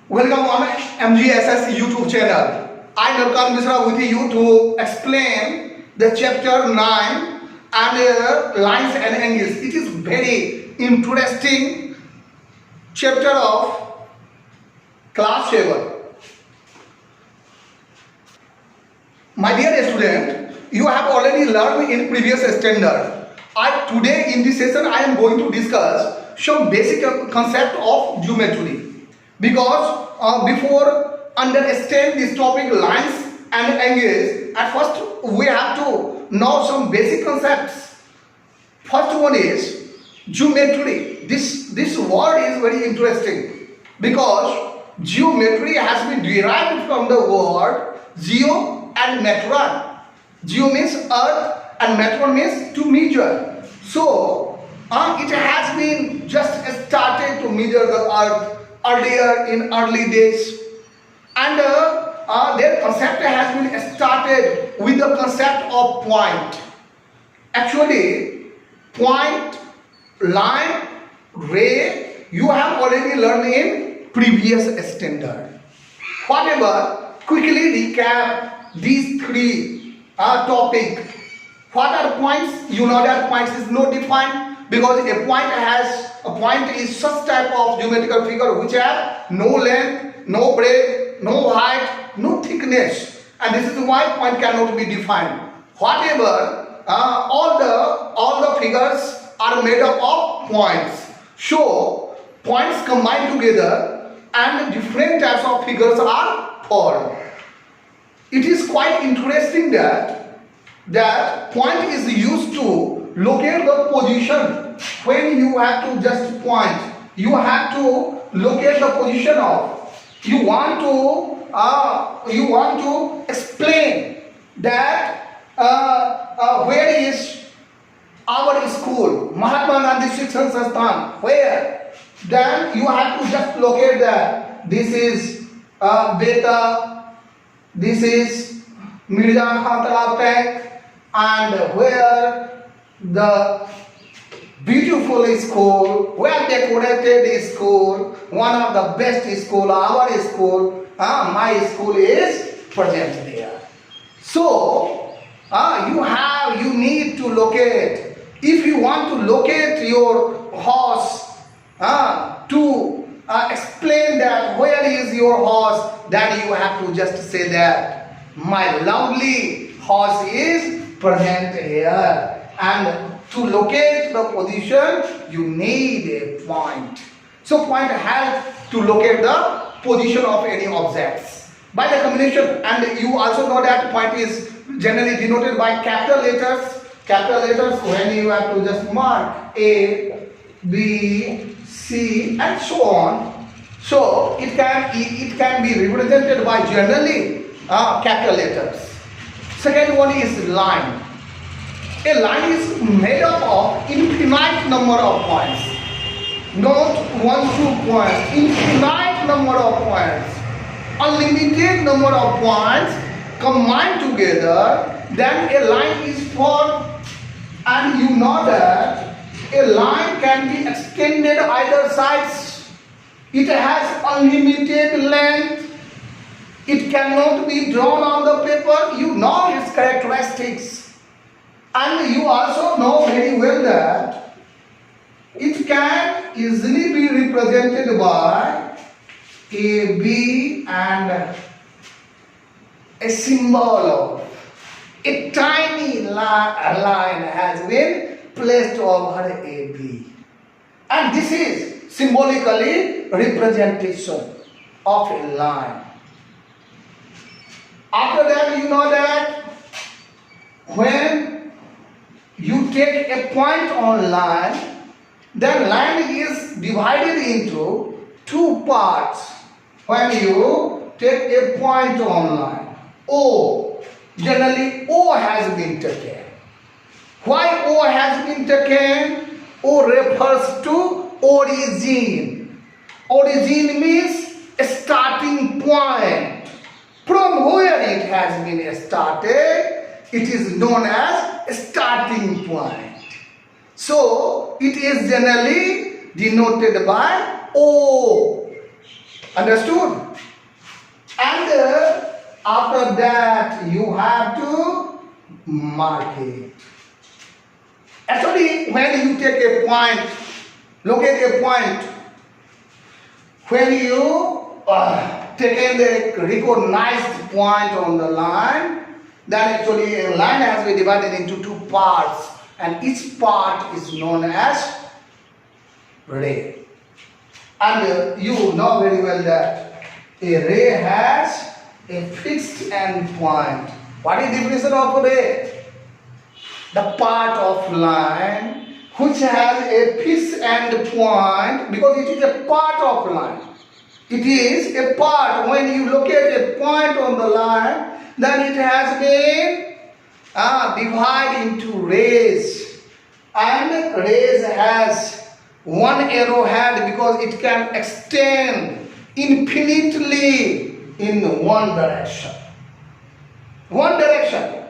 Welcome on MGSS YouTube channel. I Narkan Misra with you to explain the chapter 9 and lines and angles. It is very interesting chapter of class 7. My dear student, you have already learned in previous standard. Today in this session I am going to discuss some basic concept of geometry. Because before understand this topic lines and angles, at first we have to know some basic concepts. First one is geometry. This word is very interesting because geometry has been derived from the word geo and metron. Geo means earth and metron means to measure. So it has been just started to measure the earth earlier in early days, and their concept has been started with the concept of point. Actually, point, line, ray, you have already learned in previous standard. However, quickly recap these three topics. What are points? You know that points is not defined because a point is such type of geometrical figure which have no length, no breadth, no height, no thickness, and this is why point cannot be defined. However, all the figures are made up of points. So points combine together and different types of figures are formed. It is quite interesting that point is used to locate the position. When you have to just point, you have to locate the position of. You want to explain that where is our school, Mahatma Gandhi Shikshan Sansthan, where? Then you have to just locate that. This is Beta, this is Mirza Khan Talab Tank, and where the beautiful school, well decorated school, one of the best school, our school, my school is present there. So you need to locate. If you want to locate your horse to explain that where is your horse, then you have to just say that my lovely horse is present here. And to locate the position, you need a point. So point helps to locate the position of any objects by the combination. And you also know that point is generally denoted by capital letters. Capital letters when you have to just mark A, B, C, and so on. So it can be represented by generally capital letters. Second one is line. A line is made up of infinite number of points, not 1, 2 points, infinite number of points, unlimited number of points combined together, then a line is formed. And you know that a line can be extended either sides. It has unlimited length. It cannot be drawn on the paper. You know its characteristics. And you also know very well that it can easily be represented by a B and a symbol of a tiny line has been placed over a B. And this is symbolically representation of a line. After that, you know that when you take a point on line, then line is divided into two parts. When you take a point on line, O, generally O has been taken. Why O has been taken? O refers to origin. Origin means a starting point. From where it has been started, it is known as a starting point. So it is generally denoted by O. Understood? And after that you have to mark it. Actually, when you take a point, locate a point, when you taken the recognized point on the line, then actually a line has been divided into two parts, and each part is known as ray. And you know very well that a ray has a fixed end point. What is the definition of ray? The part of line which has a fixed end point, because it is a part of line. It is a part. When you locate a point on the line, then it has been divided into rays. And rays has one arrowhead because it can extend infinitely in one direction. One direction.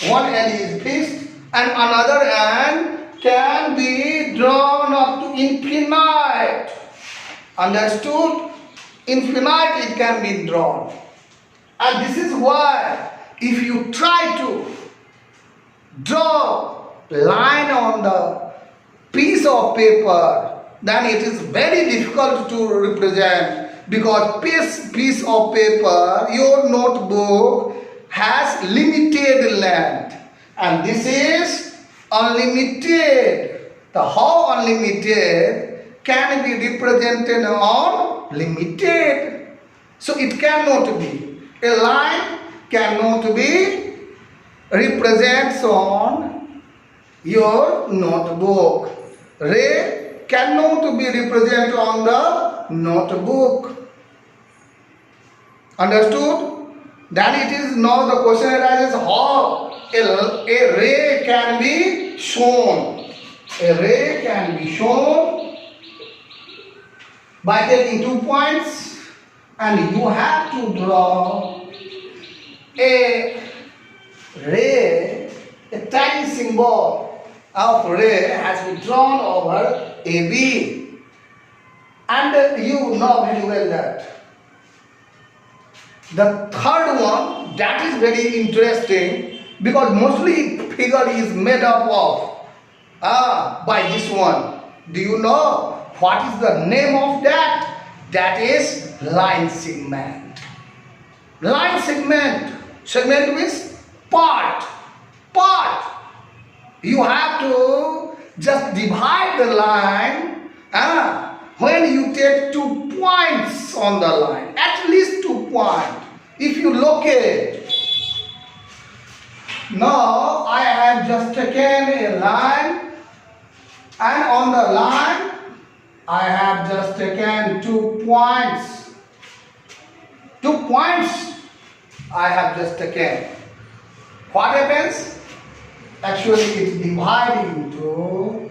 One end is fixed and another end can be drawn up to infinite. Understood? Infinite it can be drawn. And this is why if you try to draw line on the piece of paper, then it is very difficult to represent, because piece of paper, your notebook has limited length and this is unlimited. The how unlimited can be represented on limited. So it cannot be. A line cannot be represented on your notebook. Ray cannot be represented on the notebook. Understood? Then it is now the question arises how a ray can be shown. A ray can be shown by taking 2 points, and you have to draw a ray, a tiny symbol of ray has been drawn over AB. And you know very well that the third one, that is very interesting, because mostly figure is made up of by this one. Do you know what is the name of that? That is line segment. Line segment. Segment means part. Part. You have to just divide the line when you take 2 points on the line. At least 2 points. If you locate. Now I have just taken a line, and on the line I have just taken 2 points. 2 points I have just taken. What happens? Actually it divided into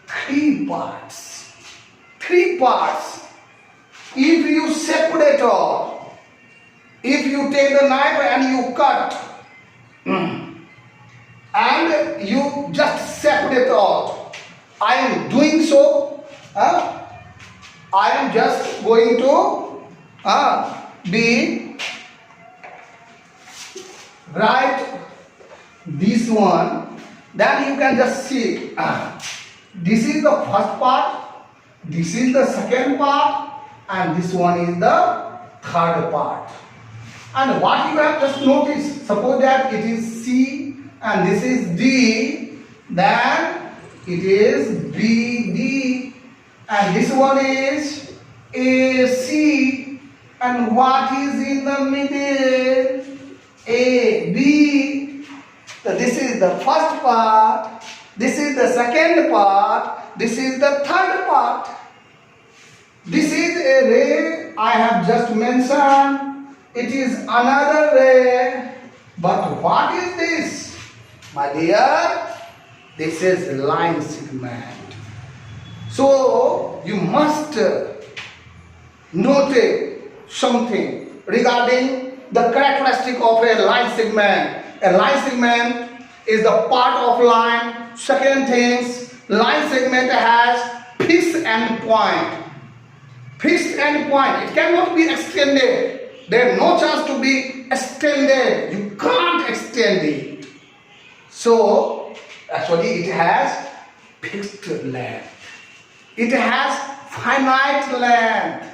3 parts. 3 parts. If you separate all, if you take the knife and you cut, and you just separate all, I am doing so. I am just going to be write this one. Then you can just see. This is the first part. This is the second part, and this one is the third part. And what you have just noticed, suppose that it is C and this is D, then it is BD, and this one is AC, and what is in the middle? AB. So this is the first part, this is the second part, this is the third part. This is a ray I have just mentioned. It is another ray. But what is this? My dear, this is line segment. So you must note something regarding the characteristic of a line segment. A line segment is the part of line. Second thing, line segment has fixed end point. fixed endpoint. It cannot be extended. There is no chance to be extended. You can't extend it. So, actually it has fixed length. It has finite length.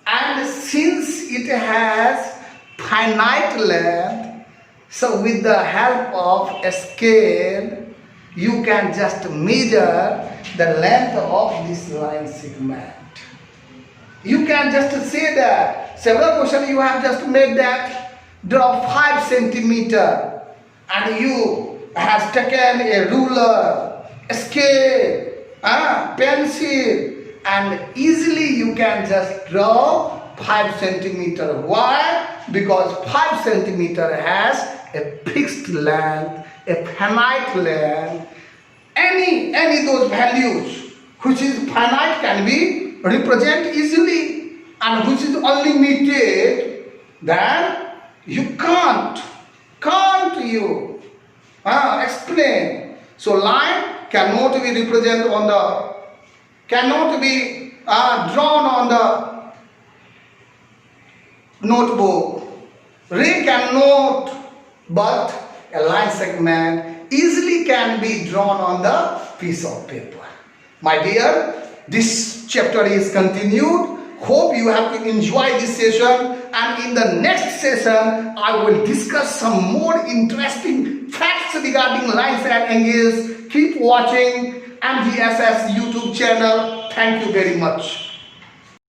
And since it has finite length, so with the help of a scale, you can just measure the length of this line segment. You can just say that several questions you have just made that draw 5 centimeter, and you have taken a ruler, a scale, pencil, and easily you can just draw 5 centimeter. Why? Because 5 centimeter has a fixed length, a finite length. Any those values which is finite can be represented easily, and which is unlimited, then you can't you explain. So line cannot be represented on the, cannot be drawn on the notebook. Ray cannot, but a line segment easily can be drawn on the piece of paper. My dear, this chapter is continued. Hope you have to enjoy this session, and in the next session I will discuss some more interesting facts regarding lines and angles. Keep watching MGSS YouTube channel. Thank you very much.